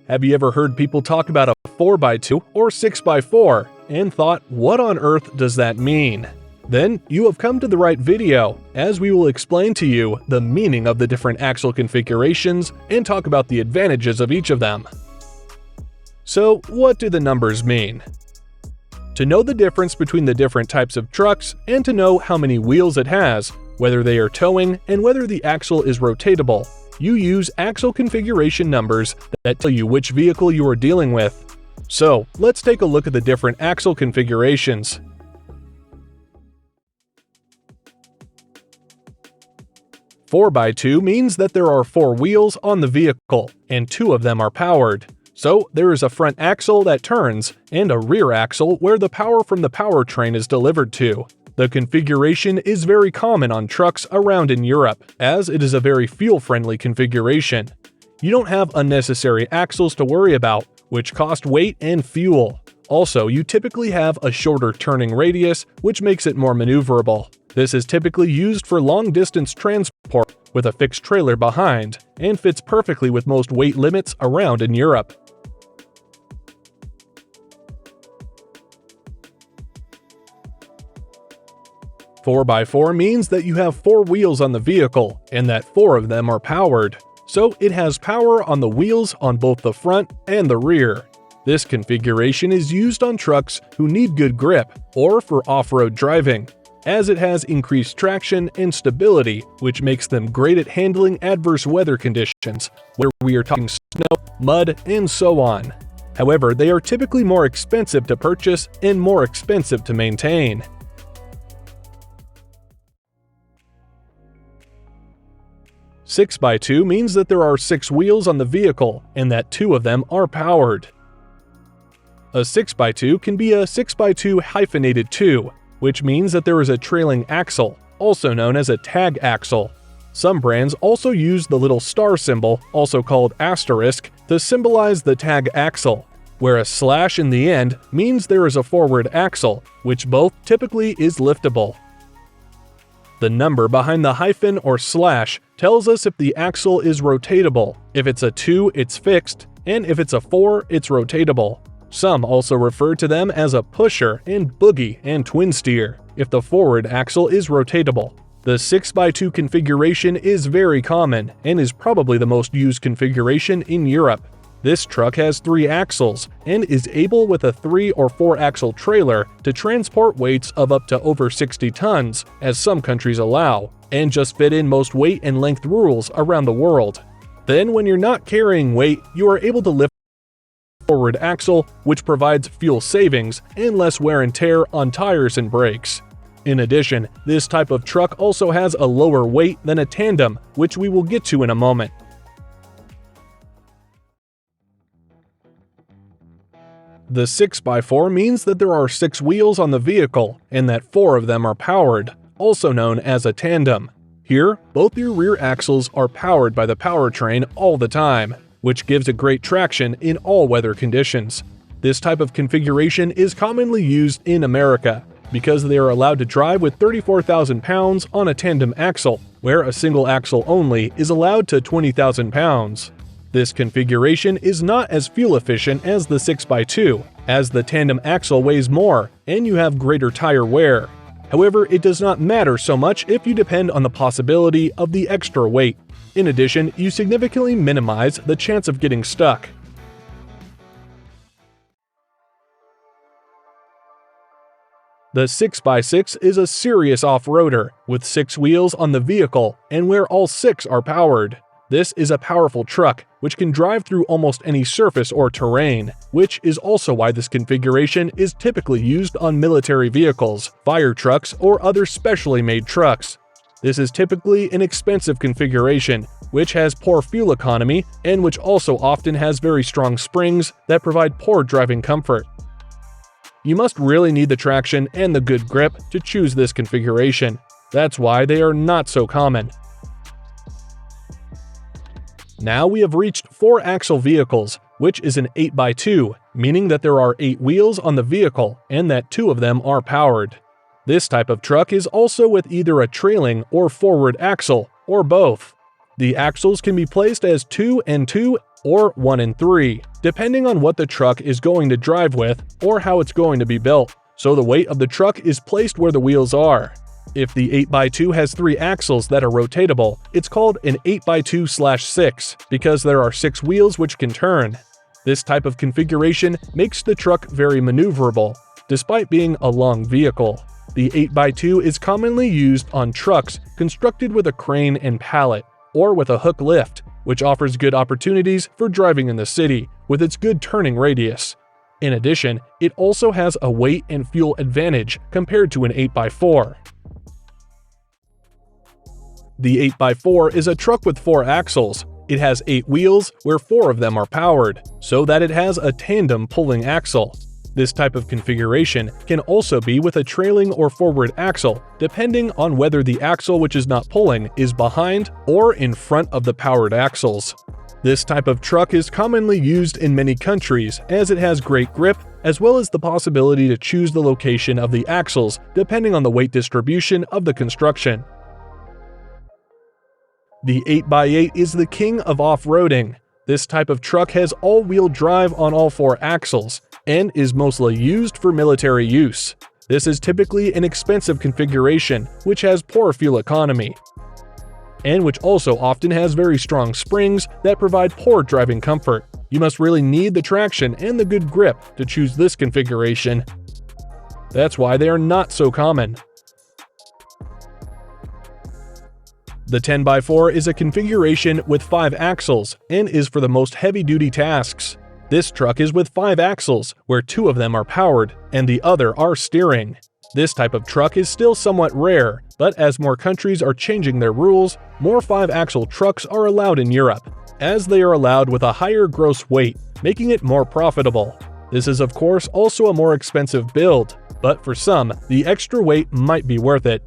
Have you ever heard people talk about a 4x2 or 6x4 and thought, what on earth does that mean? Then you have come to the right video, as we will explain to you the meaning of the different axle configurations and talk about the advantages of each of them. So, what do the numbers mean? To know the difference between the different types of trucks and to know how many wheels it has, whether they are towing, and whether the axle is rotatable, you use axle configuration numbers that tell you which vehicle you are dealing with. So, let's take a look at the different axle configurations. Four by two means that there are 4 wheels on the vehicle, and 2 of them are powered. So, there is a front axle that turns, and a rear axle where the power from the powertrain is delivered to. The configuration is very common on trucks around in Europe, as it is a very fuel-friendly configuration. You don't have unnecessary axles to worry about, which cost weight and fuel. Also, you typically have a shorter turning radius, which makes it more maneuverable. This is typically used for long-distance transport with a fixed trailer behind, and fits perfectly with most weight limits around in Europe. 4x4 means that you have 4 wheels on the vehicle, and that 4 of them are powered. So it has power on the wheels on both the front and the rear. This configuration is used on trucks who need good grip or for off-road driving, as it has increased traction and stability, which makes them great at handling adverse weather conditions, where we are talking snow, mud, and so on. However, they are typically more expensive to purchase and more expensive to maintain. 6x2 means that there are 6 wheels on the vehicle and that 2 of them are powered. A 6x2 can be a 6x2 hyphenated 2, which means that there is a trailing axle, also known as a tag axle. Some brands also use the little star symbol, also called asterisk, to symbolize the tag axle, where a slash in the end means there is a forward axle, which both typically is liftable. The number behind the hyphen or slash tells us if the axle is rotatable. If it's a 2, it's fixed, and if it's a 4, it's rotatable. Some also refer to them as a pusher and boogie and twin steer, if the forward axle is rotatable. The 6x2 configuration is very common and is probably the most used configuration in Europe. This truck has 3 axles and is able with a 3 or 4 axle trailer to transport weights of up to over 60 tons, as some countries allow, and just fit in most weight and length rules around the world. Then when you're not carrying weight, you are able to lift the forward axle, which provides fuel savings and less wear and tear on tires and brakes. In addition, this type of truck also has a lower weight than a tandem, which we will get to in a moment. The 6x4 means that there are 6 wheels on the vehicle and that 4 of them are powered, also known as a tandem. Here, both your rear axles are powered by the powertrain all the time, which gives it great traction in all weather conditions. This type of configuration is commonly used in America because they are allowed to drive with 34,000 pounds on a tandem axle, where a single axle only is allowed to 20,000 pounds. This configuration is not as fuel efficient as the 6x2, as the tandem axle weighs more and you have greater tire wear. However, it does not matter so much if you depend on the possibility of the extra weight. In addition, you significantly minimize the chance of getting stuck. The 6x6 is a serious off-roader, with 6 wheels on the vehicle and where all 6 are powered. This is a powerful truck, which can drive through almost any surface or terrain, which is also why this configuration is typically used on military vehicles, fire trucks, or other specially made trucks. This is typically an expensive configuration, which has poor fuel economy and which also often has very strong springs that provide poor driving comfort. You must really need the traction and the good grip to choose this configuration. That's why they are not so common. Now we have reached 4-axle vehicles, which is an 8x2, meaning that there are 8 wheels on the vehicle and that 2 of them are powered. This type of truck is also with either a trailing or forward axle, or both. The axles can be placed as 2 and 2 or 1 in 3, depending on what the truck is going to drive with or how it's going to be built, so the weight of the truck is placed where the wheels are. If the 8x2 has 3 axles that are rotatable, it's called an 8x2/6 because there are 6 wheels which can turn. This type of configuration makes the truck very maneuverable, despite being a long vehicle. The 8x2 is commonly used on trucks constructed with a crane and pallet, or with a hook lift, which offers good opportunities for driving in the city with its good turning radius. In addition, it also has a weight and fuel advantage compared to an 8x4. The 8x4 is a truck with 4 axles. It has 8 wheels, where 4 of them are powered, so that it has a tandem pulling axle. This type of configuration can also be with a trailing or forward axle, depending on whether the axle which is not pulling is behind or in front of the powered axles. This type of truck is commonly used in many countries as it has great grip, as well as the possibility to choose the location of the axles depending on the weight distribution of the construction. The 8x8 is the king of off-roading. This type of truck has all-wheel drive on all 4 axles, and is mostly used for military use. This is typically an expensive configuration, which has poor fuel economy, and which also often has very strong springs that provide poor driving comfort. You must really need the traction and the good grip to choose this configuration. That's why they are not so common. The 10x4 is a configuration with 5 axles and is for the most heavy-duty tasks. This truck is with 5 axles, where 2 of them are powered and the other are steering. This type of truck is still somewhat rare, but as more countries are changing their rules, more 5-axle trucks are allowed in Europe, as they are allowed with a higher gross weight, making it more profitable. This is of course also a more expensive build, but for some, the extra weight might be worth it.